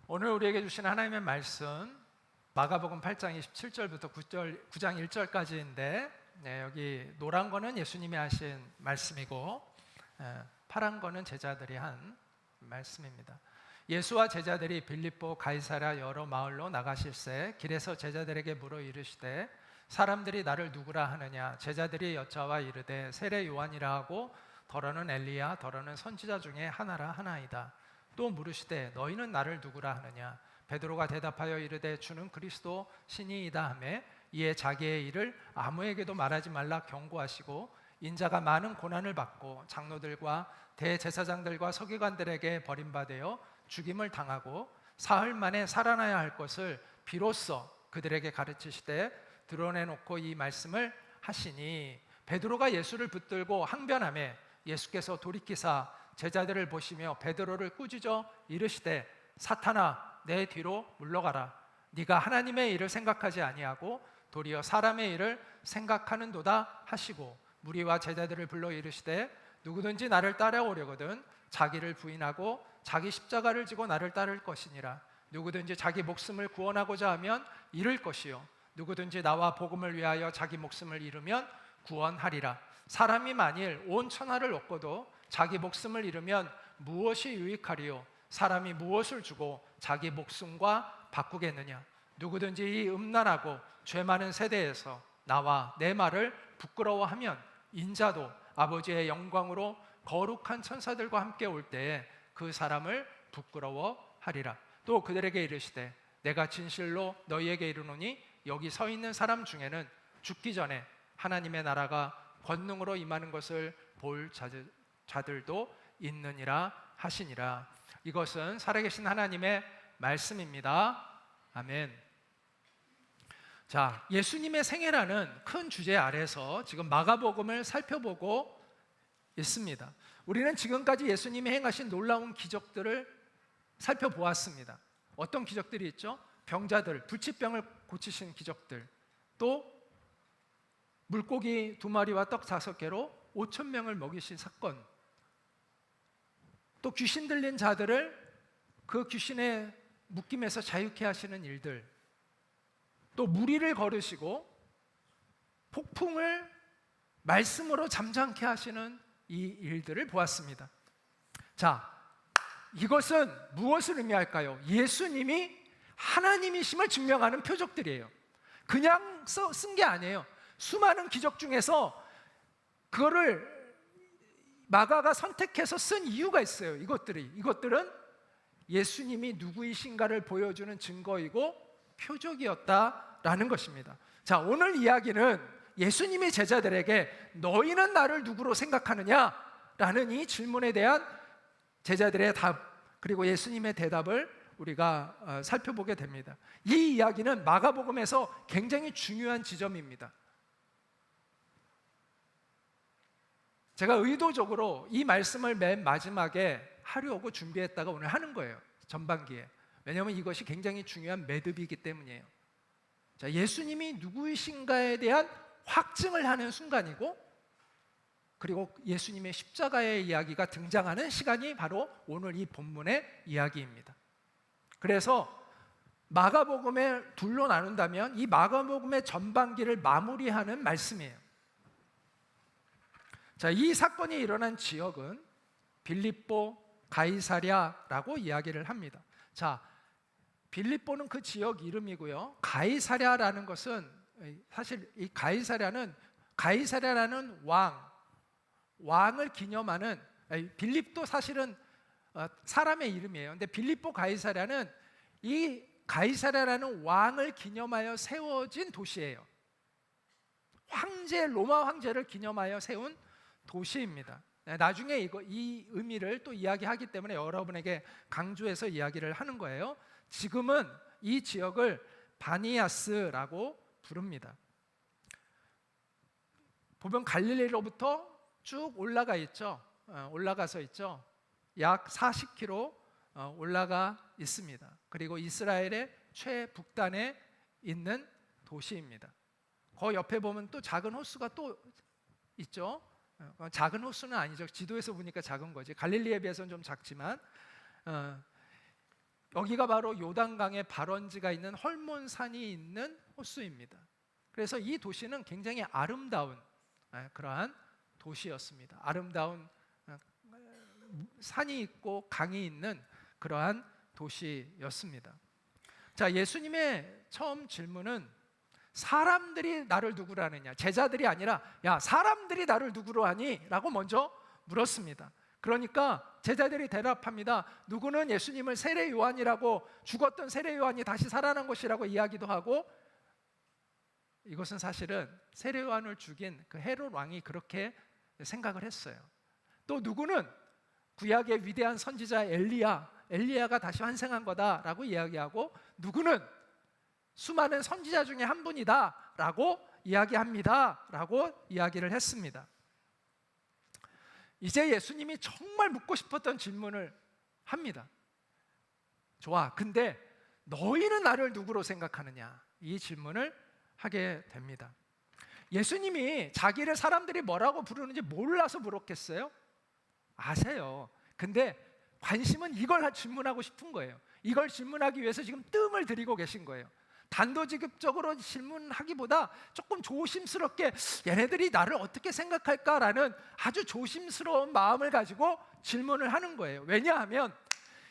오늘 우리에게 주신 하나님의 말씀 마가복음 8장 27절부터 9장 1절까지인데 여기 노란 거는 예수님이 하신 말씀이고 파란 거는 제자들이 한 말씀입니다. 예수와 제자들이 빌립보 가이사랴 여러 마을로 나가실새 길에서 제자들에게 물어 이르시되 사람들이 나를 누구라 하느냐. 제자들이 여짜와 이르되 세례 요한이라 하고 더러는 엘리야 더러는 선지자 중에 하나라 하나이다. 또 물으시되 너희는 나를 누구라 하느냐. 베드로가 대답하여 이르되 주는 그리스도 신이이다 하매 이에 자기의 일을 아무에게도 말하지 말라 경고하시고 인자가 많은 고난을 받고 장로들과 대제사장들과 서기관들에게 버림받아 죽임을 당하고 사흘 만에 살아나야 할 것을 비로소 그들에게 가르치시되 드러내놓고 이 말씀을 하시니 베드로가 예수를 붙들고 항변하매 예수께서 돌이키사 제자들을 보시며 베드로를 꾸짖어 이르시되 사탄아 내 뒤로 물러가라. 네가 하나님의 일을 생각하지 아니하고 도리어 사람의 일을 생각하는도다 하시고 무리와 제자들을 불러 이르시되 누구든지 나를 따라오려거든 자기를 부인하고 자기 십자가를 지고 나를 따를 것이니라. 누구든지 자기 목숨을 구원하고자 하면 잃을 것이요 누구든지 나와 복음을 위하여 자기 목숨을 잃으면 구원하리라. 사람이 만일 온 천하를 얻고도 자기 목숨을 잃으면 무엇이 유익하리요? 사람이 무엇을 주고 자기 목숨과 바꾸겠느냐? 누구든지 이 음란하고 죄 많은 세대에서 나와 내 말을 부끄러워하면 인자도 아버지의 영광으로 거룩한 천사들과 함께 올 때에 그 사람을 부끄러워하리라. 또 그들에게 이르시되 내가 진실로 너희에게 이르노니 여기 서 있는 사람 중에는 죽기 전에 하나님의 나라가 권능으로 임하는 것을 볼 자들도 있느니라 하시니라. 이것은 살아계신 하나님의 말씀입니다. 아멘. 자, 예수님의 생애라는 큰 주제 아래서 지금 마가복음을 살펴보고 있습니다. 우리는 지금까지 예수님이 행하신 놀라운 기적들을 살펴보았습니다. 어떤 기적들이 있죠? 병자들, 불치병을 고치신 기적들, 또 물고기 2마리와 떡 5개로 5,000명을 먹이신 사건, 또 귀신 들린 자들을 그 귀신의 묶임에서 자유케 하시는 일들, 또 무리를 걸으시고 폭풍을 말씀으로 잠잠케 하시는 이 일들을 보았습니다. 자, 이것은 무엇을 의미할까요? 예수님이 하나님이심을 증명하는 표적들이에요. 그냥 쓴 게 아니에요. 수많은 기적 중에서 그거를 마가가 선택해서 쓴 이유가 있어요. 이것들은 예수님이 누구이신가를 보여주는 증거이고 표적이었다라는 것입니다. 자, 오늘 이야기는 예수님의 제자들에게 너희는 나를 누구로 생각하느냐? 라는 이 질문에 대한 제자들의 답, 그리고 예수님의 대답을 우리가 살펴보게 됩니다. 이 이야기는 마가복음에서 굉장히 중요한 지점입니다. 제가 의도적으로 이 말씀을 맨 마지막에 하려고 준비했다가 오늘 하는 거예요. 전반기에. 왜냐하면 이것이 굉장히 중요한 매듭이기 때문이에요. 자, 예수님이 누구이신가에 대한 확증을 하는 순간이고, 그리고 예수님의 십자가의 이야기가 등장하는 시간이 바로 오늘 이 본문의 이야기입니다. 그래서 마가복음을 둘로 나눈다면 이 마가복음의 전반기를 마무리하는 말씀이에요. 자, 이 사건이 일어난 지역은 빌립보 가이사랴라고 이야기를 합니다. 자, 빌립보는 그 지역 이름이고요. 가이사랴라는 것은 사실 이 가이사랴라는 왕을 기념하는, 빌립도 사실은 사람의 이름이에요. 근데 빌립보 가이사랴는 이 가이사랴라는 왕을 기념하여 세워진 도시예요. 로마 황제를 기념하여 세운 도시입니다. 나중에 이 의미를 또 이야기하기 때문에 여러분에게 강조해서 이야기를 하는 거예요. 지금은 이 지역을 바니아스라고 부릅니다. 보면 갈릴리로부터 쭉 올라가서 있죠. 약 40km 올라가 있습니다. 그리고 이스라엘의 최북단에 있는 도시입니다. 그 옆에 보면 또 작은 호수가 또 있죠. 작은 호수는 아니죠. 지도에서 보니까 작은 거지. 갈릴리에 비해서는 좀 작지만 여기가 바로 요단강의 발원지가 있는 헐몬산이 있는 호수입니다. 그래서 이 도시는 굉장히 아름다운 그러한 도시였습니다. 아름다운 산이 있고 강이 있는 그러한 도시였습니다. 자, 예수님의 처음 질문은 사람들이 나를 누구로 하느냐, 제자들이 아니라 야, 사람들이 나를 누구로 하니? 라고 먼저 물었습니다. 그러니까 제자들이 대답합니다. 누구는 예수님을 세례 요한이라고, 죽었던 세례 요한이 다시 살아난 것이라고 이야기도 하고, 이것은 사실은 세례 요한을 죽인 그 헤롯 왕이 그렇게 생각을 했어요. 또 누구는 구약의 위대한 선지자 엘리야가 다시 환생한 거다라고 이야기하고, 누구는 수많은 선지자 중에 한 분이다라고 이야기합니다라고 이야기를 했습니다. 이제 예수님이 정말 묻고 싶었던 질문을 합니다. 좋아, 근데 너희는 나를 누구로 생각하느냐? 이 질문을 하게 됩니다. 예수님이 자기를 사람들이 뭐라고 부르는지 몰라서 물었겠어요? 아세요. 근데 관심은 이걸 질문하고 싶은 거예요. 이걸 질문하기 위해서 지금 뜸을 들이고 계신 거예요. 단도직입적으로 질문하기보다 조금 조심스럽게 얘네들이 나를 어떻게 생각할까라는 아주 조심스러운 마음을 가지고 질문을 하는 거예요. 왜냐하면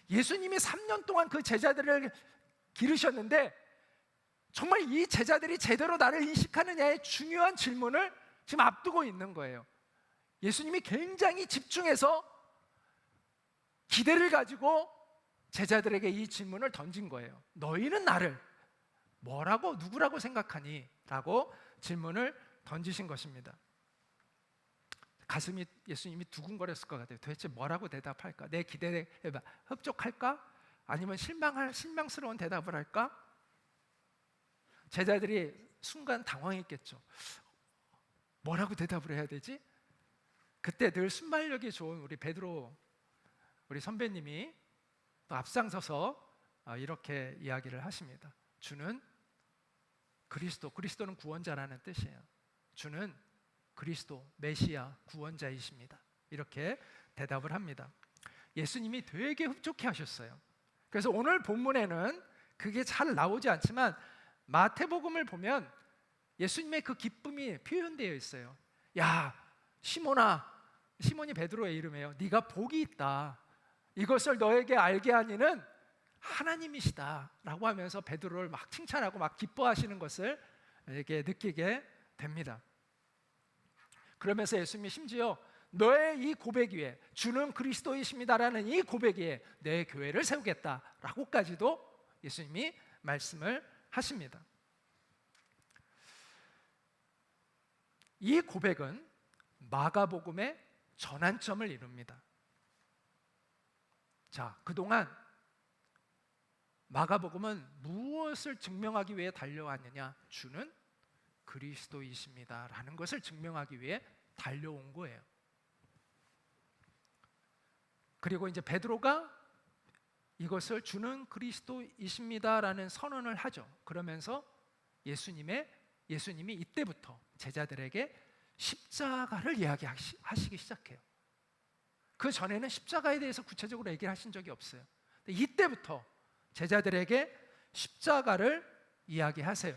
예수님이 3년 동안 그 제자들을 기르셨는데 정말 이 제자들이 제대로 나를 인식하느냐의 중요한 질문을 지금 앞두고 있는 거예요. 예수님이 굉장히 집중해서 기대를 가지고 제자들에게 이 질문을 던진 거예요. 너희는 나를 뭐라고, 누구라고 생각하니? 라고 질문을 던지신 것입니다. 가슴이 예수님이 두근거렸을 것 같아요. 도대체 뭐라고 대답할까? 내 기대에 흡족할까? 아니면 실망스러운 대답을 할까? 제자들이 순간 당황했겠죠. 뭐라고 대답을 해야 되지? 그때 늘 순발력이 좋은 우리 베드로, 우리 선배님이 또 앞장서서 이렇게 이야기를 하십니다. 주는 그리스도는 구원자라는 뜻이에요. 주는 그리스도, 메시아, 구원자이십니다. 이렇게 대답을 합니다. 예수님이 되게 흡족해 하셨어요. 그래서 오늘 본문에는 그게 잘 나오지 않지만 마태복음을 보면 예수님의 그 기쁨이 표현되어 있어요. 야, 시몬이 베드로의 이름이에요. 네가 복이 있다. 이것을 너에게 알게 하니는 하나님이시다 라고 하면서 베드로를 막 칭찬하고 막 기뻐하시는 것을 이렇게 느끼게 됩니다. 그러면서 예수님이 심지어 너의 이 고백 위에, 주는 그리스도이십니다라는 이 고백 위에 내 교회를 세우겠다라고까지도 예수님이 말씀을 하십니다. 이 고백은 마가복음의 전환점을 이룹니다. 자, 그동안 마가복음은 무엇을 증명하기 위해 달려왔느냐? 주는 그리스도이십니다 라는 것을 증명하기 위해 달려온 거예요. 그리고 이제 베드로가 이것을 주는 그리스도이십니다 라는 선언을 하죠. 그러면서 예수님이 이때부터 제자들에게 십자가를 이야기하시기 시작해요. 그 전에는 십자가에 대해서 구체적으로 얘기를 하신 적이 없어요. 근데 이때부터 제자들에게 십자가를 이야기하세요.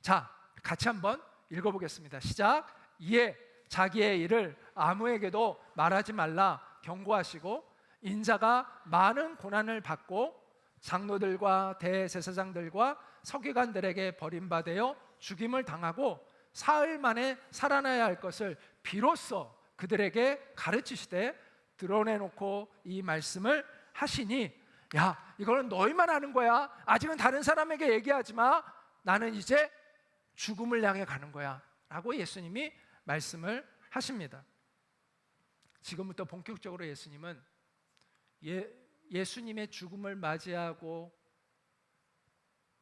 자, 같이 한번 읽어보겠습니다. 시작. 이에 자기의 일을 아무에게도 말하지 말라 경고하시고 인자가 많은 고난을 받고 장로들과 대제사장들과 서기관들에게 버림받아 죽임을 당하고 사흘 만에 살아나야 할 것을 비로소 그들에게 가르치시되 드러내놓고 이 말씀을 하시니, 야, 이거는 너희만 아는 거야. 아직은 다른 사람에게 얘기하지 마. 나는 이제 죽음을 향해 가는 거야 라고 예수님이 말씀을 하십니다. 지금부터 본격적으로 예수님은 예수님의 죽음을 맞이하고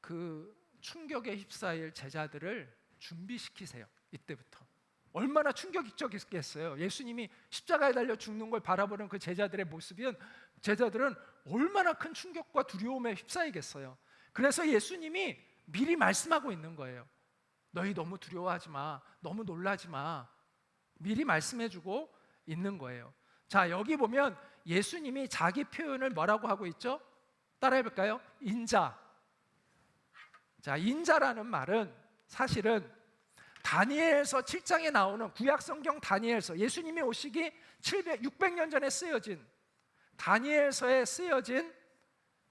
그 충격에 휩싸일 제자들을 준비시키세요. 이때부터. 얼마나 충격적이겠어요. 예수님이 십자가에 달려 죽는 걸 바라보는 그 제자들의 모습은, 제자들은 얼마나 큰 충격과 두려움에 휩싸이겠어요. 그래서 예수님이 미리 말씀하고 있는 거예요. 너희 너무 두려워하지 마, 너무 놀라지 마, 미리 말씀해주고 있는 거예요. 자, 여기 보면 예수님이 자기 표현을 뭐라고 하고 있죠? 따라해 볼까요? 인자. 자, 인자라는 말은 사실은 다니엘서 7장에 나오는 구약성경 다니엘서, 예수님이 오시기 600년 전에 쓰여진 다니엘서에 쓰여진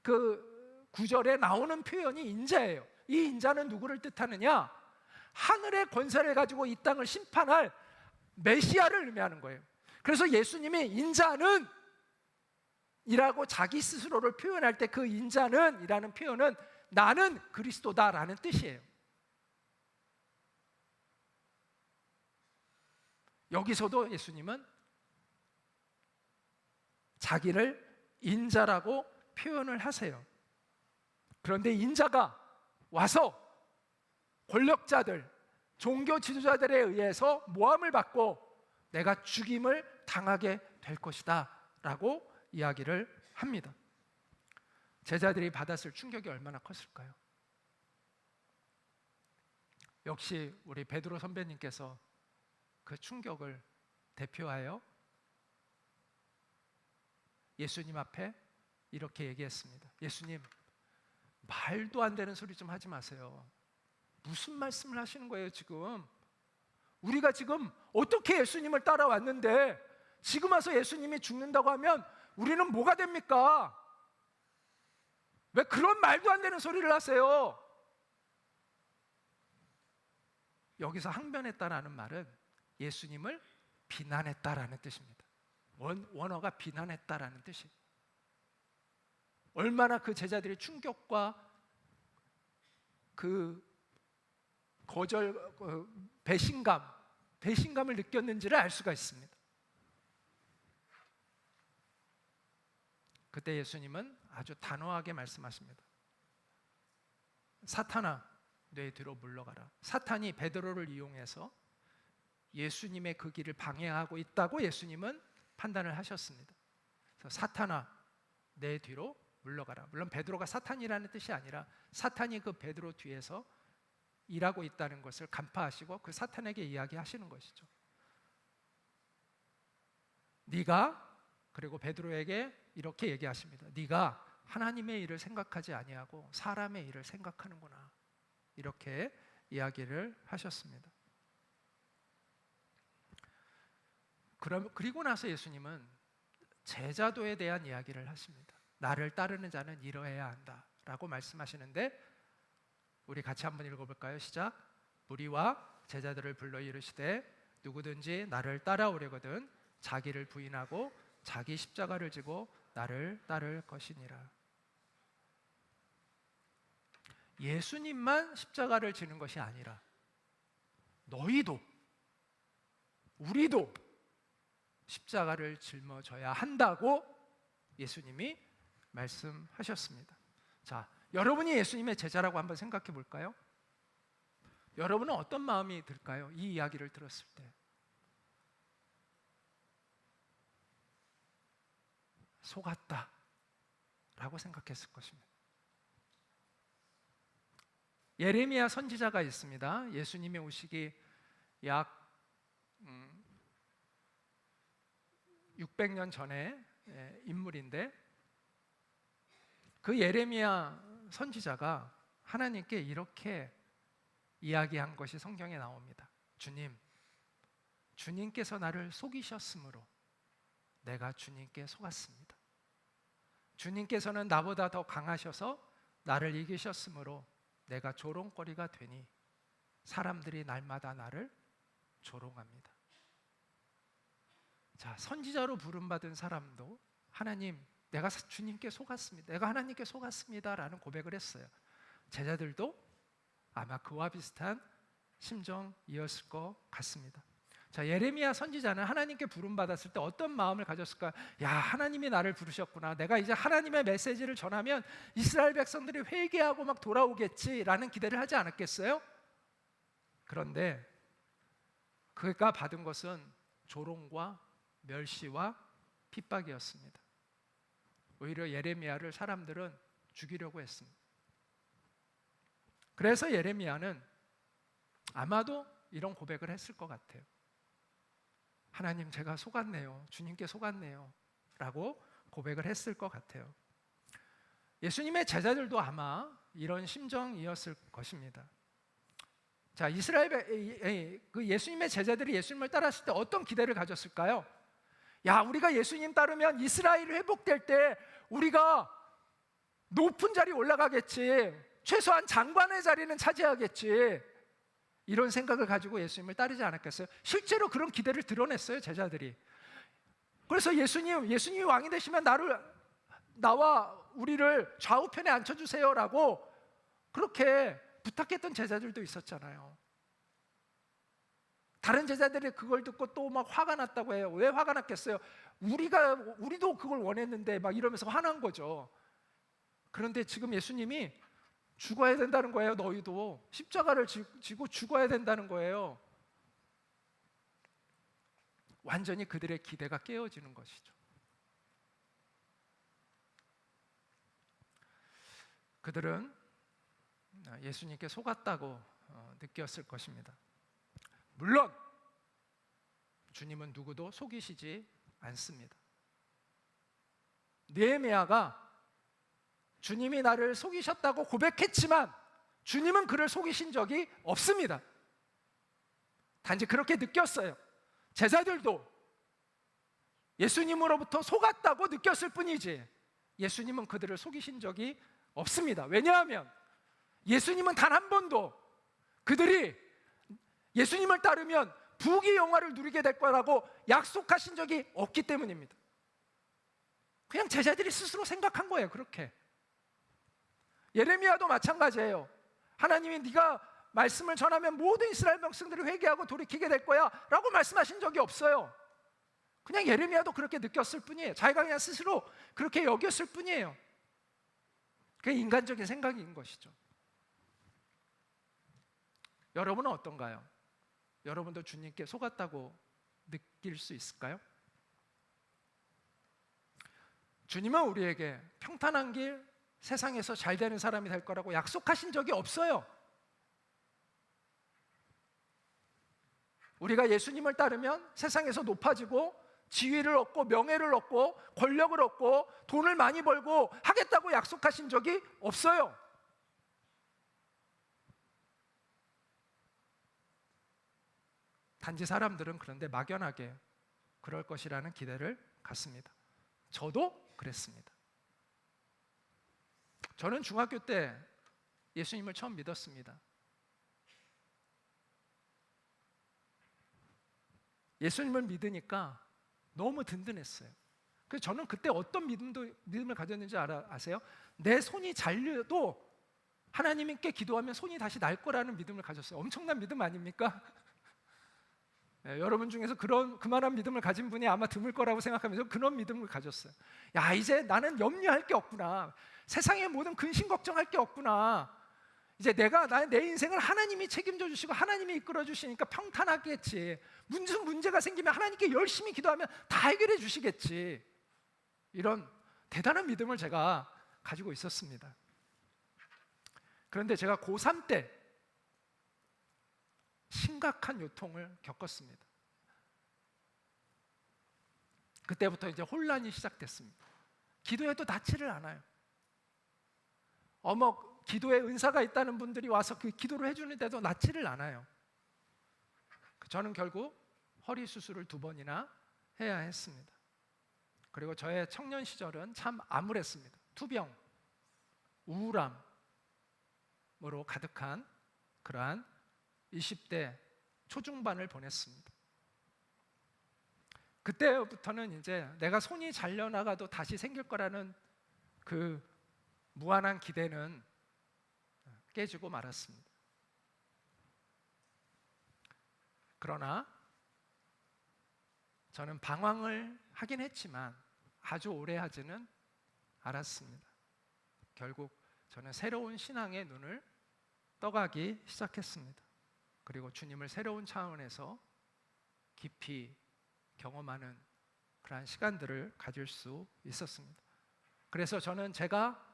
그 구절에 나오는 표현이 인자예요. 이 인자는 누구를 뜻하느냐? 하늘의 권세를 가지고 이 땅을 심판할 메시아를 의미하는 거예요. 그래서 예수님이 인자는 이라고 자기 스스로를 표현할 때 그 인자는 이라는 표현은 나는 그리스도다라는 뜻이에요. 여기서도 예수님은 자기를 인자라고 표현을 하세요. 그런데 인자가 와서 권력자들, 종교 지도자들에 의해서 모함을 받고 내가 죽임을 당하게 될 것이다 라고 이야기를 합니다. 제자들이 받았을 충격이 얼마나 컸을까요? 역시 우리 베드로 선배님께서 그 충격을 대표하여 예수님 앞에 이렇게 얘기했습니다. 예수님, 말도 안 되는 소리 좀 하지 마세요. 무슨 말씀을 하시는 거예요 지금? 우리가 지금 어떻게 예수님을 따라왔는데 지금 와서 예수님이 죽는다고 하면 우리는 뭐가 됩니까? 왜 그런 말도 안 되는 소리를 하세요? 여기서 항변했다라는 말은 예수님을 비난했다라는 뜻입니다. 원어가 비난했다라는 뜻이에요. 얼마나 그 제자들의 충격과 그 거절, 배신감을 느꼈는지를 알 수가 있습니다. 그때 예수님은 아주 단호하게 말씀하십니다. 사탄아, 내 뒤로 물러가라. 사탄이 베드로를 이용해서 예수님의 그 길을 방해하고 있다고 예수님은 판단을 하셨습니다. 그래서 사탄아, 내 뒤로 물러가라. 물론 베드로가 사탄이라는 뜻이 아니라 사탄이 그 베드로 뒤에서 일하고 있다는 것을 간파하시고 그 사탄에게 이야기하시는 것이죠. 네가, 그리고 베드로에게 이렇게 얘기하십니다. 네가 하나님의 일을 생각하지 아니하고 사람의 일을 생각하는구나. 이렇게 이야기를 하셨습니다. 그리고 나서 예수님은 제자도에 대한 이야기를 하십니다. 나를 따르는 자는 이러해야 한다 라고 말씀하시는데 우리 같이 한번 읽어볼까요? 시작. 무리와 제자들을 불러 이르시되 누구든지 나를 따라오려거든 자기를 부인하고 자기 십자가를 지고 나를 따를 것이니라. 예수님만 십자가를 지는 것이 아니라 너희도, 우리도 십자가를 짊어져야 한다고 예수님이 말씀하셨습니다. 자, 여러분이 예수님의 제자라고 한번 생각해 볼까요? 여러분은 어떤 마음이 들까요? 이 이야기를 들었을 때 속았다 라고 생각했을 것입니다. 예레미야 선지자가 있습니다. 예수님이 오시기 약 600년 전의 인물인데 그 예레미야 선지자가 하나님께 이렇게 이야기한 것이 성경에 나옵니다. 주님께서 나를 속이셨으므로 내가 주님께 속았습니다. 주님께서는 나보다 더 강하셔서 나를 이기셨으므로 내가 조롱거리가 되니 사람들이 날마다 나를 조롱합니다. 자, 선지자로 부름받은 사람도 하나님, 내가 주님께 속았습니다. 내가 하나님께 속았습니다 라는 고백을 했어요. 제자들도 아마 그와 비슷한 심정이었을 것 같습니다. 자, 예레미야 선지자는 하나님께 부름받았을 때 어떤 마음을 가졌을까요? 야, 하나님이 나를 부르셨구나. 내가 이제 하나님의 메시지를 전하면 이스라엘 백성들이 회개하고 막 돌아오겠지라는 기대를 하지 않았겠어요? 그런데 그가 받은 것은 조롱과 멸시와 핍박이었습니다. 오히려 예레미야를 사람들은 죽이려고 했습니다. 그래서 예레미야는 아마도 이런 고백을 했을 것 같아요. 하나님, 제가 속았네요. 주님께 속았네요 라고 고백을 했을 것 같아요. 예수님의 제자들도 아마 이런 심정이었을 것입니다. 자, 그 예수님의 제자들이 예수님을 따랐을 때 어떤 기대를 가졌을까요? 야, 우리가 예수님 따르면 이스라엘이 회복될 때 우리가 높은 자리 올라가겠지, 최소한 장관의 자리는 차지하겠지, 이런 생각을 가지고 예수님을 따르지 않았겠어요? 실제로 그런 기대를 드러냈어요, 제자들이. 그래서 예수님이 왕이 되시면 나와 우리를 좌우편에 앉혀주세요라고 그렇게 부탁했던 제자들도 있었잖아요. 다른 제자들이 그걸 듣고 또 막 화가 났다고 해요. 왜 화가 났겠어요? 우리도 그걸 원했는데 막 이러면서 화난 거죠. 그런데 지금 예수님이 죽어야 된다는 거예요. 너희도 십자가를 지고 죽어야 된다는 거예요. 완전히 그들의 기대가 깨어지는 것이죠. 그들은 예수님께 속았다고 느꼈을 것입니다. 물론 주님은 누구도 속이시지 않습니다. 느헤미야가 주님이 나를 속이셨다고 고백했지만 주님은 그를 속이신 적이 없습니다. 단지 그렇게 느꼈어요. 제자들도 예수님으로부터 속았다고 느꼈을 뿐이지 예수님은 그들을 속이신 적이 없습니다. 왜냐하면 예수님은 단 한 번도 그들이 예수님을 따르면 부귀 영화를 누리게 될 거라고 약속하신 적이 없기 때문입니다. 그냥 제자들이 스스로 생각한 거예요. 그렇게. 예레미야도 마찬가지예요. 하나님이 네가 말씀을 전하면 모든 이스라엘 백성들이 회개하고 돌이키게 될 거야 라고 말씀하신 적이 없어요. 그냥 예레미야도 그렇게 느꼈을 뿐이에요. 자기가 그냥 스스로 그렇게 여겼을 뿐이에요. 그게 인간적인 생각인 것이죠. 여러분은 어떤가요? 여러분도 주님께 속았다고 느낄 수 있을까요? 주님은 우리에게 평탄한 길, 세상에서 잘 되는 사람이 될 거라고 약속하신 적이 없어요. 우리가 예수님을 따르면 세상에서 높아지고 지위를 얻고 명예를 얻고 권력을 얻고 돈을 많이 벌고 하겠다고 약속하신 적이 없어요. 단지 사람들은 그런데 막연하게 그럴 것이라는 기대를 갖습니다. 저도 그랬습니다. 저는 중학교 때 예수님을 처음 믿었습니다. 예수님을 믿으니까 너무 든든했어요. 그래서 저는 그때 어떤 믿음을 가졌는지 아세요? 내 손이 잘려도 하나님께 기도하면 손이 다시 날 거라는 믿음을 가졌어요. 엄청난 믿음 아닙니까? 네, 여러분 중에서 그만한 믿음을 가진 분이 아마 드물 거라고 생각하면서 그런 믿음을 가졌어요. 야, 이제 나는 염려할 게 없구나. 세상의 모든 근심 걱정할 게 없구나. 이제 내 인생을 하나님이 책임져 주시고 하나님이 이끌어 주시니까 평탄하겠지. 무슨 문제가 생기면 하나님께 열심히 기도하면 다 해결해 주시겠지. 이런 대단한 믿음을 제가 가지고 있었습니다. 그런데 제가 고3 때 심각한 요통을 겪었습니다. 그때부터 이제 혼란이 시작됐습니다. 기도해도 낫지를 않아요. 기도에 은사가 있다는 분들이 와서 그 기도를 해주는데도 낫지를 않아요. 저는 결국 허리 수술을 2번이나 해야 했습니다. 그리고 저의 청년 시절은 참 암울했습니다. 투병, 우울함으로 가득한 그러한 20대 초중반을 보냈습니다. 그때부터는 이제 내가 손이 잘려나가도 다시 생길 거라는 그 무한한 기대는 깨지고 말았습니다. 그러나 저는 방황을 하긴 했지만 아주 오래 하지는 않았습니다. 결국 저는 새로운 신앙의 눈을 떠가기 시작했습니다. 그리고 주님을 새로운 차원에서 깊이 경험하는 그러한 시간들을 가질 수 있었습니다. 그래서 저는 제가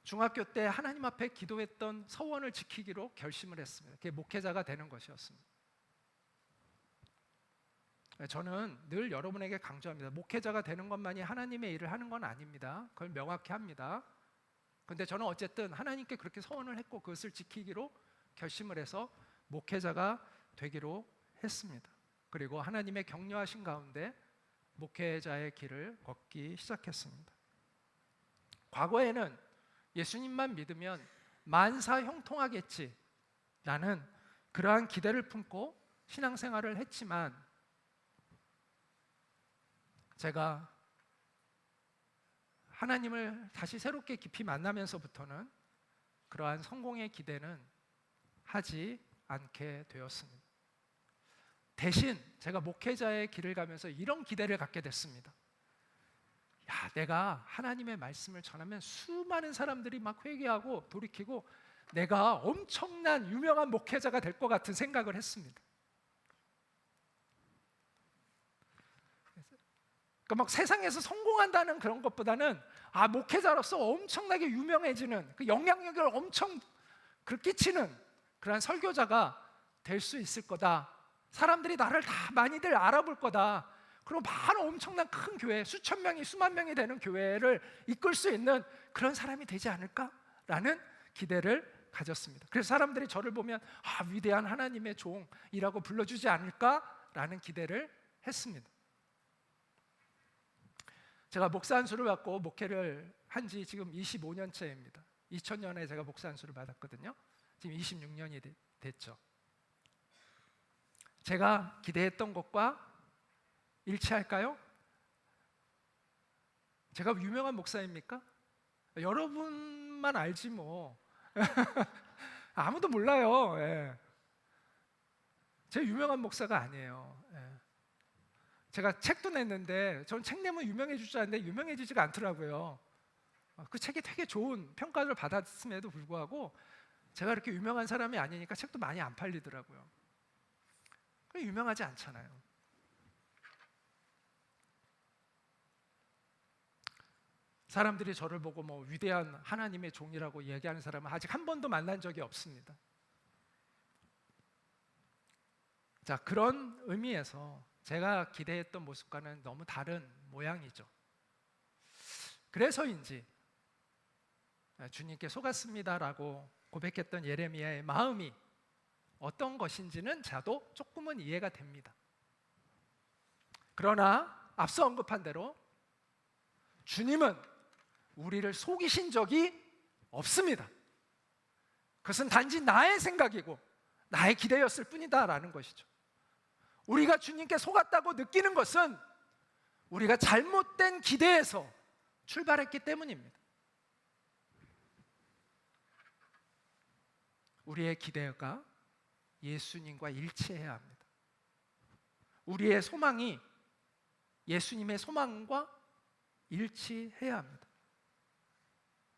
중학교 때 하나님 앞에 기도했던 서원을 지키기로 결심을 했습니다. 그게 목회자가 되는 것이었습니다. 저는 늘 여러분에게 강조합니다. 목회자가 되는 것만이 하나님의 일을 하는 건 아닙니다. 그걸 명확히 합니다. 근데 저는 어쨌든 하나님께 그렇게 서원을 했고 그것을 지키기로 결심을 해서 목회자가 되기로 했습니다. 그리고 하나님의 격려하신 가운데 목회자의 길을 걷기 시작했습니다. 과거에는 예수님만 믿으면 만사 형통하겠지 라는 그러한 기대를 품고 신앙생활을 했지만, 제가 하나님을 다시 새롭게 깊이 만나면서부터는 그러한 성공의 기대는 하지 않게 되었습니다. 대신 제가 목회자의 길을 가면서 이런 기대를 갖게 됐습니다. 야, 내가 하나님의 말씀을 전하면 수많은 사람들이 막 회개하고 돌이키고 내가 엄청난 유명한 목회자가 될 것 같은 생각을 했습니다. 그러니까 막 세상에서 성공한다는 그런 것보다는 목회자로서 엄청나게 유명해지는, 그 영향력을 엄청 끼치는 그런 설교자가 될 수 있을 거다. 사람들이 나를 다 많이들 알아볼 거다. 그리고 바로 엄청난 큰 교회, 수천 명이 수만 명이 되는 교회를 이끌 수 있는 그런 사람이 되지 않을까라는 기대를 가졌습니다. 그래서 사람들이 저를 보면 위대한 하나님의 종이라고 불러주지 않을까라는 기대를 했습니다. 제가 목사 안수를 받고 목회를 한 지 지금 25년째입니다. 2000년에 제가 목사 안수를 받았거든요. 지금 26년이 됐죠. 제가 기대했던 것과 일치할까요? 제가 유명한 목사입니까? 여러분만 알지 뭐. 아무도 몰라요. 예. 제가 유명한 목사가 아니에요. 예. 제가 책도 냈는데 저는 책 내면 유명해질 줄 알았는데 유명해지지가 않더라고요. 그 책이 되게 좋은 평가를 받았음에도 불구하고 제가 그렇게 유명한 사람이 아니니까 책도 많이 안 팔리더라고요. 유명하지 않잖아요. 사람들이 저를 보고 뭐 위대한 하나님의 종이라고 얘기하는 사람은 아직 한 번도 만난 적이 없습니다. 자, 그런 의미에서 제가 기대했던 모습과는 너무 다른 모양이죠. 그래서인지 주님께 속았습니다라고 고백했던 예레미야의 마음이 어떤 것인지는 저도 조금은 이해가 됩니다. 그러나 앞서 언급한 대로 주님은 우리를 속이신 적이 없습니다. 그것은 단지 나의 생각이고 나의 기대였을 뿐이다라는 것이죠. 우리가 주님께 속았다고 느끼는 것은 우리가 잘못된 기대에서 출발했기 때문입니다. 우리의 기대가 예수님과 일치해야 합니다. 우리의 소망이 예수님의 소망과 일치해야 합니다.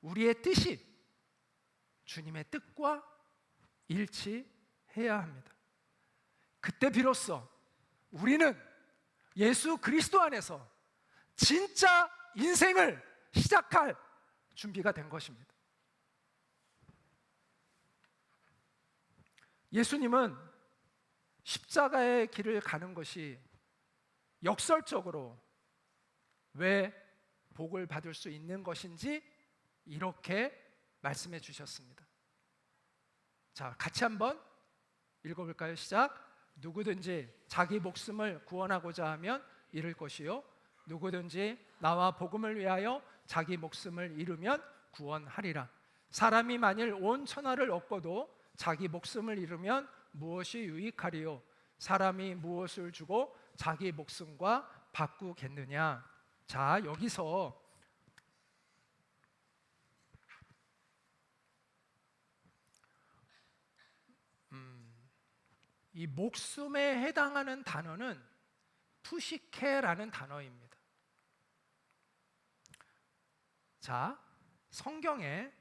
우리의 뜻이 주님의 뜻과 일치해야 합니다. 그때 비로소 우리는 예수 그리스도 안에서 진짜 인생을 시작할 준비가 된 것입니다. 예수님은 십자가의 길을 가는 것이 역설적으로 왜 복을 받을 수 있는 것인지 이렇게 말씀해 주셨습니다. 자, 같이 한번 읽어볼까요? 시작. 누구든지 자기 목숨을 구원하고자 하면 잃을 것이요 누구든지 나와 복음을 위하여 자기 목숨을 잃으면 구원하리라. 사람이 만일 온 천하를 얻고도 자기 목숨을 잃으면 무엇이 유익하리요? 사람이 무엇을 주고 자기 목숨과 바꾸겠느냐? 자, 여기서 이 목숨에 해당하는 단어는 푸시케라는 단어입니다. 자, 성경에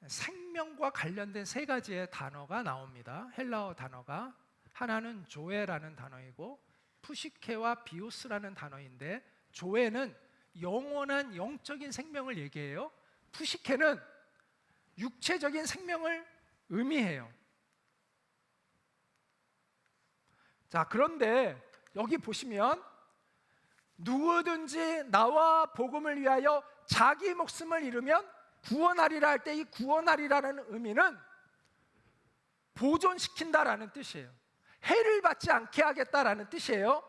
생명과 관련된 세 가지의 단어가 나옵니다. 헬라어 단어가 하나는 조에라는 단어이고 푸시케와 비오스라는 단어인데, 조에는 영원한 영적인 생명을 얘기해요. 푸시케는 육체적인 생명을 의미해요. 자, 그런데 여기 보시면 누구든지 나와 복음을 위하여 자기 목숨을 잃으면 구원하리라 할 때 이 구원하리라는 의미는 보존시킨다라는 뜻이에요. 해를 받지 않게 하겠다라는 뜻이에요.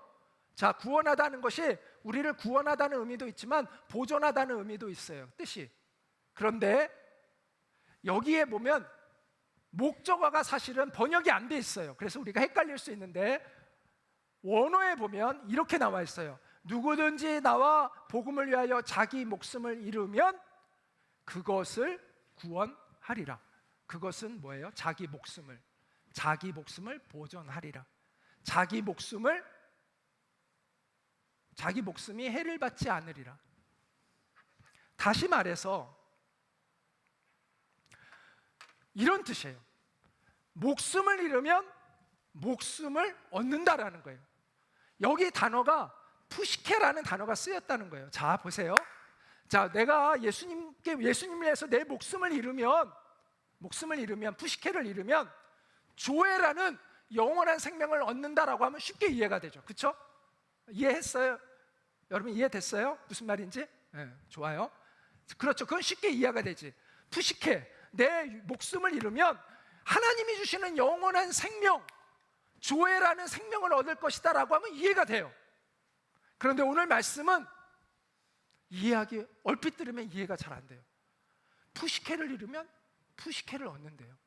자, 구원하다는 것이 우리를 구원하다는 의미도 있지만 보존하다는 의미도 있어요, 뜻이. 그런데 여기에 보면 목적어가 사실은 번역이 안 돼 있어요. 그래서 우리가 헷갈릴 수 있는데 원어에 보면 이렇게 나와 있어요. 누구든지 나와 복음을 위하여 자기 목숨을 잃으면 그것을 구원하리라. 그것은 뭐예요? 자기 목숨을 보존하리라. 자기 목숨이 해를 받지 않으리라. 다시 말해서 이런 뜻이에요. 목숨을 잃으면 목숨을 얻는다라는 거예요. 여기 단어가 푸시케라는 단어가 쓰였다는 거예요. 자, 보세요. 자, 내가 예수님을 위해서 내 목숨을 잃으면 푸시케를 잃으면 조회라는 영원한 생명을 얻는다라고 하면 쉽게 이해가 되죠. 그렇죠? 이해했어요? 여러분 이해됐어요? 무슨 말인지? 네, 좋아요. 그렇죠. 그건 쉽게 이해가 되지. 푸시케, 내 목숨을 잃으면 하나님이 주시는 영원한 생명, 조회라는 생명을 얻을 것이다 라고 하면 이해가 돼요. 그런데 오늘 말씀은 이해하기, 얼핏 들으면 이해가 잘 안 돼요. 푸시케를 잃으면 푸시케를 얻는데요.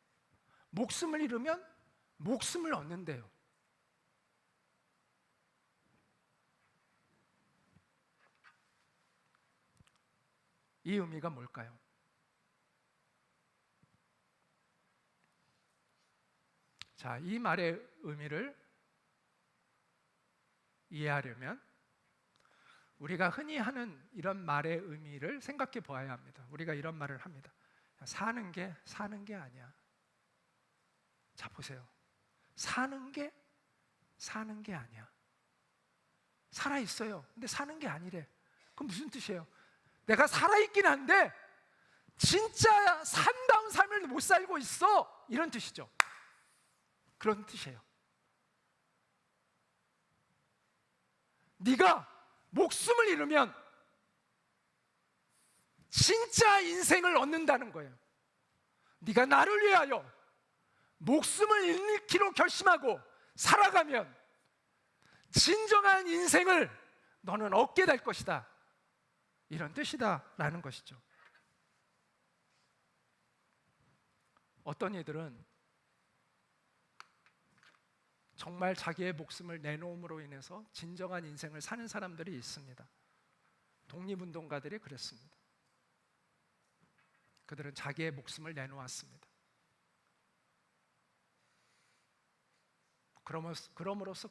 목숨을 잃으면 목숨을 얻는데요. 이 의미가 뭘까요? 자, 이 말의 의미를 이해하려면 우리가 흔히 하는 이런 말의 의미를 생각해 보아야 합니다. 우리가 이런 말을 합니다. 사는 게 아니야. 자, 보세요. 사는 게 아니야. 살아 있어요. 근데 사는 게 아니래. 그럼 무슨 뜻이에요? 내가 살아 있긴 한데 진짜 산다운 삶을 못 살고 있어. 이런 뜻이죠. 그런 뜻이에요. 네가 목숨을 잃으면 진짜 인생을 얻는다는 거예요. 네가 나를 위하여 목숨을 잃기로 결심하고 살아가면 진정한 인생을 너는 얻게 될 것이다. 이런 뜻이다라는 것이죠. 어떤 이들은 정말 자기의 목숨을 내놓음으로 인해서 진정한 인생을 사는 사람들이 있습니다. 독립운동가들이 그랬습니다. 그들은 자기의 목숨을 내놓았습니다. 그럼으로써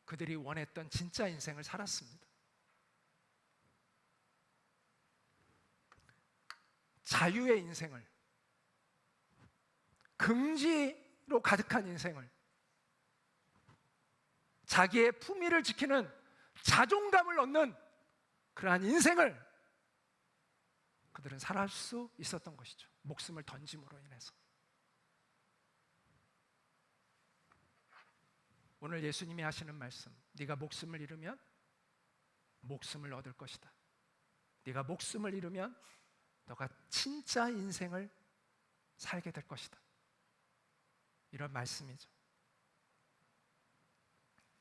그들이 원했던 진짜 인생을 살았습니다. 자유의 인생을, 긍지로 가득한 인생을, 자기의 품위를 지키는 자존감을 얻는 그러한 인생을 그들은 살아갈 수 있었던 것이죠. 목숨을 던짐으로 인해서. 오늘 예수님이 하시는 말씀, 네가 목숨을 잃으면 목숨을 얻을 것이다. 네가 목숨을 잃으면 너가 진짜 인생을 살게 될 것이다. 이런 말씀이죠.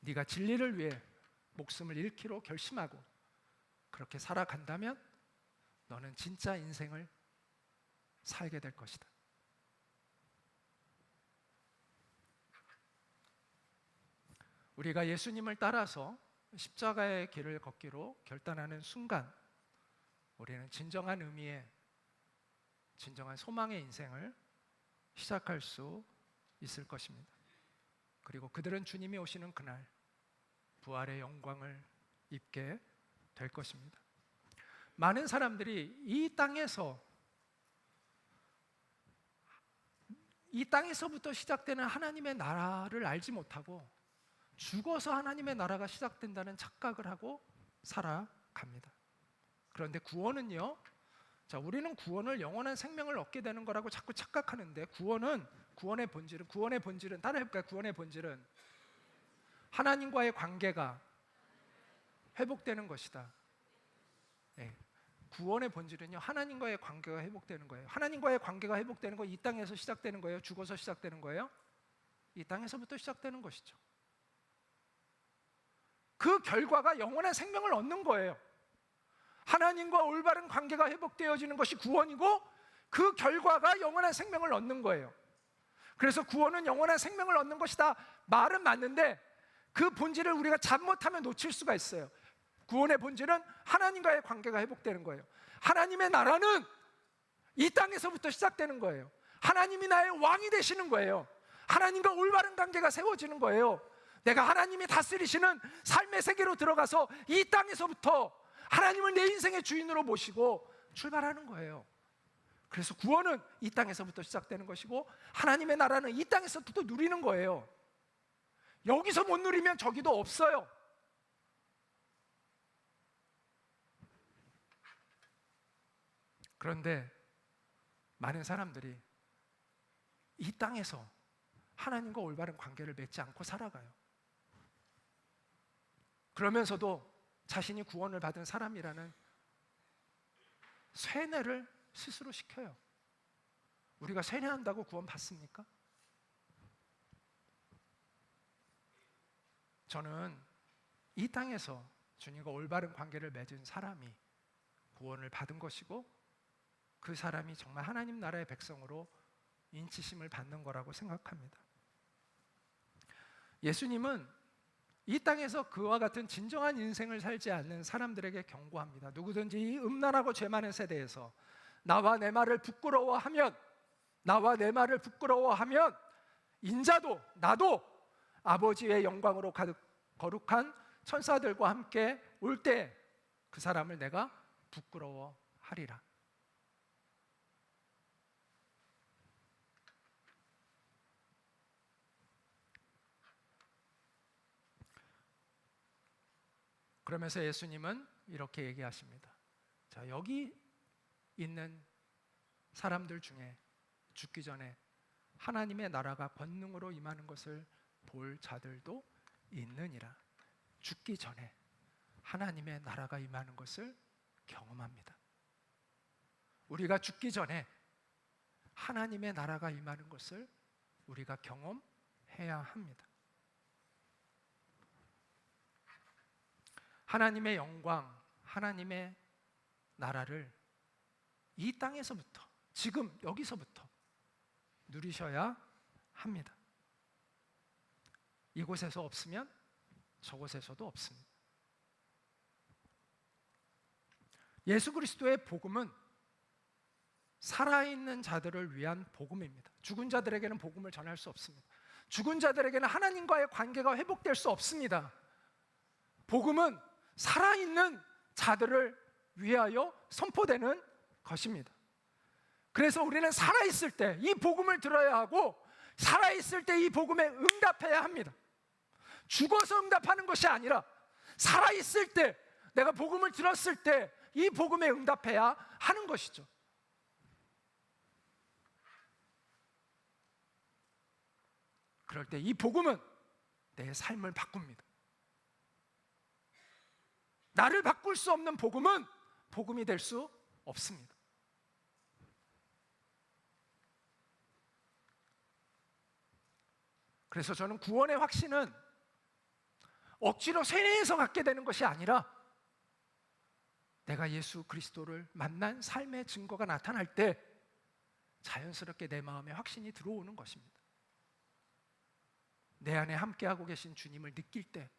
네가 진리를 위해 목숨을 잃기로 결심하고 그렇게 살아간다면 너는 진짜 인생을 살게 될 것이다. 우리가 예수님을 따라서 십자가의 길을 걷기로 결단하는 순간 우리는 진정한 의미의, 진정한 소망의 인생을 시작할 수 있을 것입니다. 그리고 그들은 주님이 오시는 그날 부활의 영광을 입게 될 것입니다. 많은 사람들이 이 땅에서부터 시작되는 하나님의 나라를 알지 못하고 죽어서 하나님의 나라가 시작된다는 착각을 하고 살아갑니다. 그런데 구원은요, 자, 우리는 구원을 영원한 생명을 얻게 되는 거라고 자꾸 착각하는데 구원의 본질은 따라 해볼까요? 구원의 본질은 하나님과의 관계가 회복되는 것이다. 네. 구원의 본질은요, 하나님과의 관계가 회복되는 거예요. 하나님과의 관계가 회복되는 거 이 땅에서 시작되는 거예요? 죽어서 시작되는 거예요? 이 땅에서부터 시작되는 것이죠. 그 결과가 영원한 생명을 얻는 거예요. 하나님과 올바른 관계가 회복되어지는 것이 구원이고, 그 결과가 영원한 생명을 얻는 거예요. 그래서 구원은 영원한 생명을 얻는 것이다 말은 맞는데, 그 본질을 우리가 잘못하면 놓칠 수가 있어요. 구원의 본질은 하나님과의 관계가 회복되는 거예요. 하나님의 나라는 이 땅에서부터 시작되는 거예요. 하나님이 나의 왕이 되시는 거예요. 하나님과 올바른 관계가 세워지는 거예요. 내가 하나님이 다스리시는 삶의 세계로 들어가서 이 땅에서부터 하나님을 내 인생의 주인으로 모시고 출발하는 거예요. 그래서 구원은 이 땅에서부터 시작되는 것이고, 하나님의 나라는 이 땅에서부터 누리는 거예요. 여기서 못 누리면 저기도 없어요. 그런데 많은 사람들이 이 땅에서 하나님과 올바른 관계를 맺지 않고 살아가요. 그러면서도 자신이 구원을 받은 사람이라는 쇠뇌를 스스로 시켜요. 우리가 쇠뇌한다고 구원 받습니까? 저는 이 땅에서 주님과 올바른 관계를 맺은 사람이 구원을 받은 것이고, 그 사람이 정말 하나님 나라의 백성으로 인치심을 받는 거라고 생각합니다. 예수님은 이 땅에서 그와 같은 진정한 인생을 살지 않는 사람들에게 경고합니다. 누구든지 이 음란하고 죄 많은 세대에서 나와 내 말을 부끄러워하면 인자도 나도 아버지의 영광으로 가득 거룩한 천사들과 함께 올 때 그 사람을 내가 부끄러워하리라. 그러면서 예수님은 이렇게 얘기하십니다. 자, 여기 있는 사람들 중에 죽기 전에 하나님의 나라가 권능으로 임하는 것을 볼 자들도 있느니라. 죽기 전에 하나님의 나라가 임하는 것을 경험합니다. 우리가 죽기 전에 하나님의 나라가 임하는 것을 우리가 경험해야 합니다. 하나님의 영광, 하나님의 나라를 이 땅에서부터, 지금 여기서부터 누리셔야 합니다. 이곳에서 없으면 저곳에서도 없습니다. 예수 그리스도의 복음은 살아있는 자들을 위한 복음입니다. 죽은 자들에게는 복음을 전할 수 없습니다. 죽은 자들에게는 하나님과의 관계가 회복될 수 없습니다. 복음은 살아있는 자들을 위하여 선포되는 것입니다. 그래서 우리는 살아있을 때 이 복음을 들어야 하고, 살아있을 때 이 복음에 응답해야 합니다. 죽어서 응답하는 것이 아니라 살아있을 때, 내가 복음을 들었을 때 이 복음에 응답해야 하는 것이죠. 그럴 때 이 복음은 내 삶을 바꿉니다. 나를 바꿀 수 없는 복음은 복음이 될 수 없습니다. 그래서 저는 구원의 확신은 억지로 세뇌해서 갖게 되는 것이 아니라, 내가 예수 그리스도를 만난 삶의 증거가 나타날 때 자연스럽게 내 마음에 확신이 들어오는 것입니다. 내 안에 함께하고 계신 주님을 느낄 때,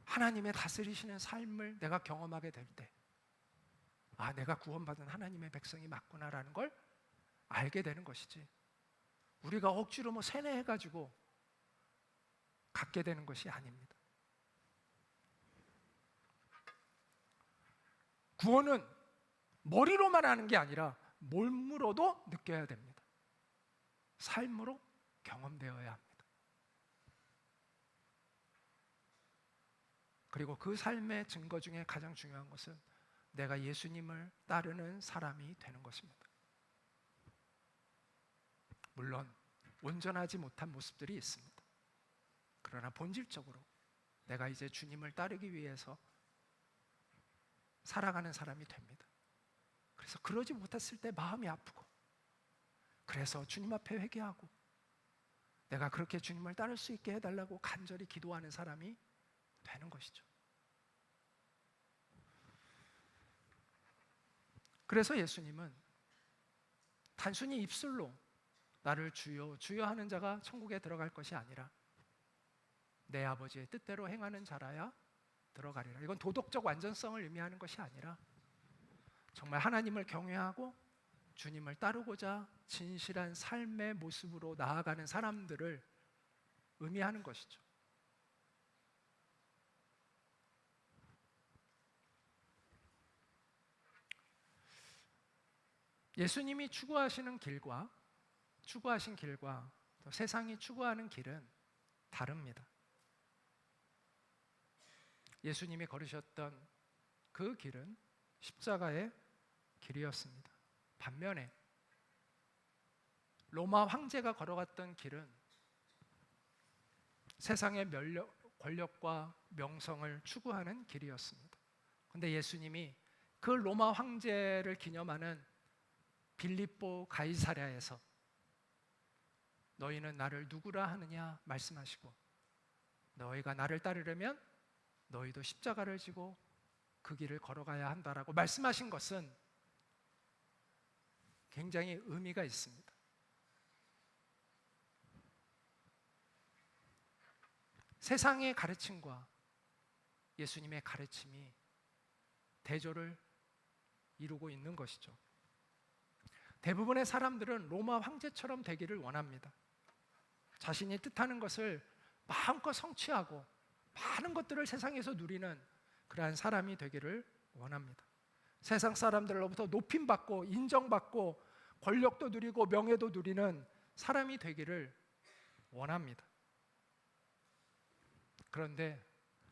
하나님의 다스리시는 삶을 내가 경험하게 될 때, 아, 내가 구원받은 하나님의 백성이 맞구나라는 걸 알게 되는 것이지, 우리가 억지로 세뇌해가지고 갖게 되는 것이 아닙니다. 구원은 머리로만 하는 게 아니라 몸으로도 느껴야 됩니다. 삶으로 경험되어야 합니다. 그리고 그 삶의 증거 중에 가장 중요한 것은 내가 예수님을 따르는 사람이 되는 것입니다. 물론 온전하지 못한 모습들이 있습니다. 그러나 본질적으로 내가 이제 주님을 따르기 위해서 살아가는 사람이 됩니다. 그래서 그러지 못했을 때 마음이 아프고, 그래서 주님 앞에 회개하고 내가 그렇게 주님을 따를 수 있게 해달라고 간절히 기도하는 사람이 되는 것이죠. 그래서 예수님은 단순히 입술로 나를 주여 주여 하는 자가 천국에 들어갈 것이 아니라 내 아버지의 뜻대로 행하는 자라야 들어가리라. 이건 도덕적 완전성을 의미하는 것이 아니라 정말 하나님을 경외하고 주님을 따르고자 진실한 삶의 모습으로 나아가는 사람들을 의미하는 것이죠. 예수님이 추구하신 길과 또 세상이 추구하는 길은 다릅니다. 예수님이 걸으셨던 그 길은 십자가의 길이었습니다. 반면에 로마 황제가 걸어갔던 길은 세상의 권력과 명성을 추구하는 길이었습니다. 그런데 예수님이 그 로마 황제를 기념하는 빌립보 가이사랴에서 너희는 나를 누구라 하느냐 말씀하시고, 너희가 나를 따르려면 너희도 십자가를 지고 그 길을 걸어가야 한다라고 말씀하신 것은 굉장히 의미가 있습니다. 세상의 가르침과 예수님의 가르침이 대조를 이루고 있는 것이죠. 대부분의 사람들은 로마 황제처럼 되기를 원합니다. 자신이 뜻하는 것을 마음껏 성취하고 많은 것들을 세상에서 누리는 그러한 사람이 되기를 원합니다. 세상 사람들로부터 높임받고 인정받고 권력도 누리고 명예도 누리는 사람이 되기를 원합니다. 그런데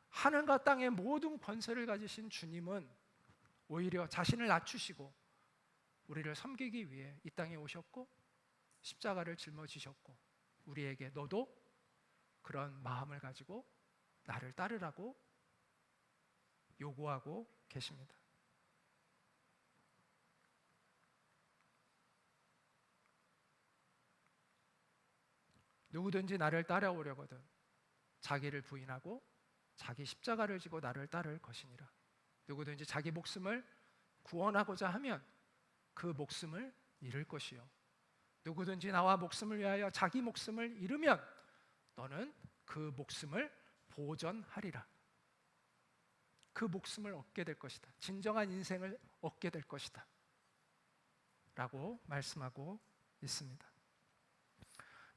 하늘과 땅의 모든 권세를 가지신 주님은 오히려 자신을 낮추시고 우리를 섬기기 위해 이 땅에 오셨고 십자가를 짊어지셨고 우리에게 너도 그런 마음을 가지고 나를 따르라고 요구하고 계십니다. 누구든지 나를 따라오려거든 자기를 부인하고 자기 십자가를 지고 나를 따를 것이니라. 누구든지 자기 목숨을 구원하고자 하면 그 목숨을 잃을 것이요, 누구든지 나와 목숨을 위하여 자기 목숨을 잃으면 너는 그 목숨을 보전하리라. 그 목숨을 얻게 될 것이다. 진정한 인생을 얻게 될 것이다 라고 말씀하고 있습니다.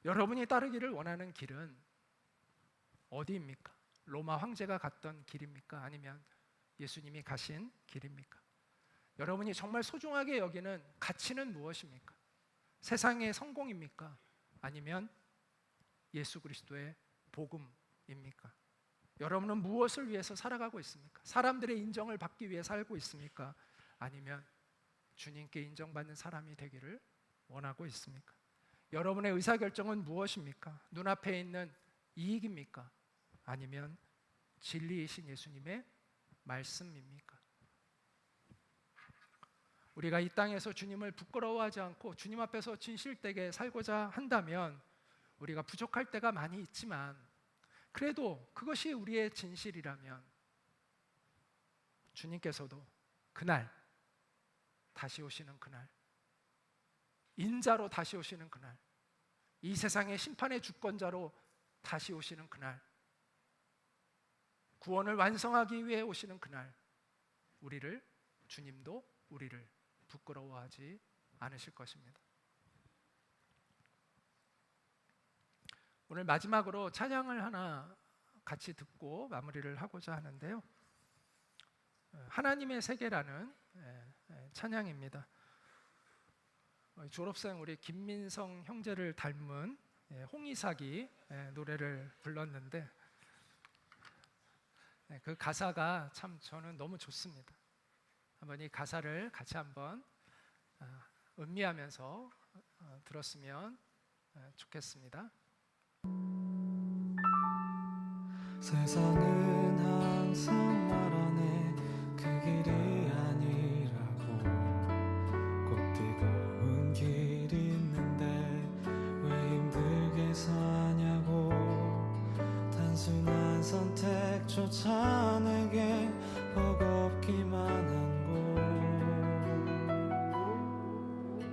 여러분이 따르기를 원하는 길은 어디입니까? 로마 황제가 갔던 길입니까? 아니면 예수님이 가신 길입니까? 여러분이 정말 소중하게 여기는 가치는 무엇입니까? 세상의 성공입니까? 아니면 예수 그리스도의 복음입니까? 여러분은 무엇을 위해서 살아가고 있습니까? 사람들의 인정을 받기 위해 살고 있습니까? 아니면 주님께 인정받는 사람이 되기를 원하고 있습니까? 여러분의 의사결정은 무엇입니까? 눈앞에 있는 이익입니까? 아니면 진리이신 예수님의 말씀입니까? 우리가 이 땅에서 주님을 부끄러워하지 않고 주님 앞에서 진실되게 살고자 한다면 우리가 부족할 때가 많이 있지만 그래도 그것이 우리의 진실이라면 주님께서도 그날 다시 오시는 그날, 인자로 다시 오시는 그날, 이 세상의 심판의 주권자로 다시 오시는 그날, 구원을 완성하기 위해 오시는 그날, 주님도 우리를 부끄러워하지 않으실 것입니다. 오늘 마지막으로 찬양을 하나 같이 듣고 마무리를 하고자 하는데요, 하나님의 세계라는 찬양입니다. 졸업생 우리 김민성 형제를 닮은 홍이삭이 노래를 불렀는데 그 가사가 참 저는 너무 좋습니다. 한번 이 가사를 같이 한번 음미하면서 들었으면 좋겠습니다. 세상은 항상 말 안에 그 길이 것조차 내게 버겁기만 한 곳.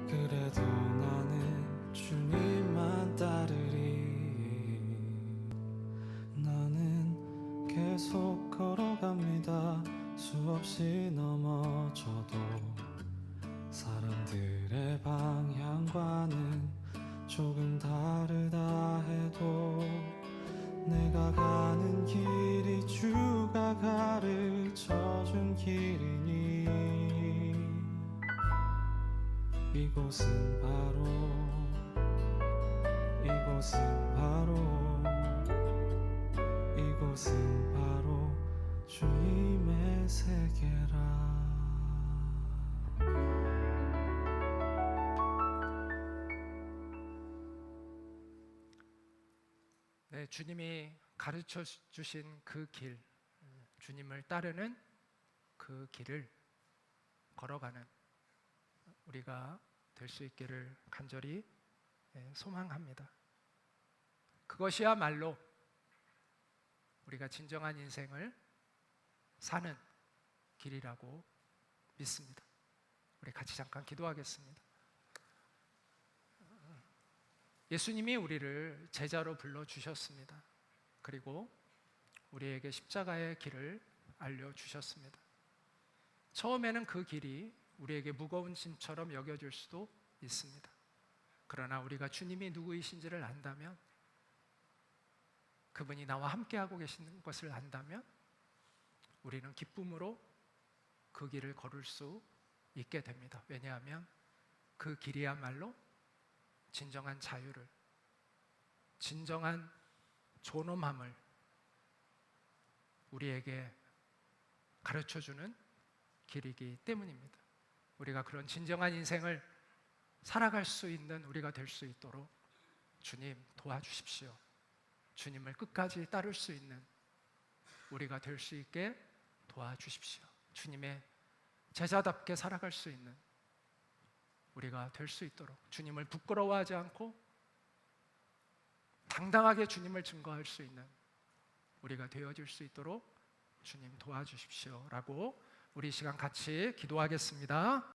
그래도 나는 주님만 따르리. 나는 계속 걸어갑니다. 수없이 넘어져도 사람들의 방향과는 조금 다르다 해도 내가 가는 길이 주가 가르쳐준 길이니 이곳은 바로 주님의 세계라. 네, 주님이 가르쳐 주신 그 길, 주님을 따르는 그 길을 걸어가는 우리가 될 수 있기를 간절히 소망합니다. 그것이야말로 우리가 진정한 인생을 사는 길이라고 믿습니다. 우리 같이 잠깐 기도하겠습니다. 예수님이 우리를 제자로 불러주셨습니다. 그리고 우리에게 십자가의 길을 알려주셨습니다. 처음에는 그 길이 우리에게 무거운 짐처럼 여겨질 수도 있습니다. 그러나 우리가 주님이 누구이신지를 안다면, 그분이 나와 함께하고 계시는 것을 안다면 우리는 기쁨으로 그 길을 걸을 수 있게 됩니다. 왜냐하면 그 길이야말로 진정한 자유를, 진정한 존엄함을 우리에게 가르쳐주는 길이기 때문입니다. 우리가 그런 진정한 인생을 살아갈 수 있는 우리가 될 수 있도록 주님 도와주십시오. 주님을 끝까지 따를 수 있는 우리가 될 수 있게 도와주십시오. 주님의 제자답게 살아갈 수 있는 우리가 될 수 있도록, 주님을 부끄러워하지 않고 당당하게 주님을 증거할 수 있는 우리가 되어질 수 있도록 주님 도와주십시오 라고 우리 시간 같이 기도하겠습니다.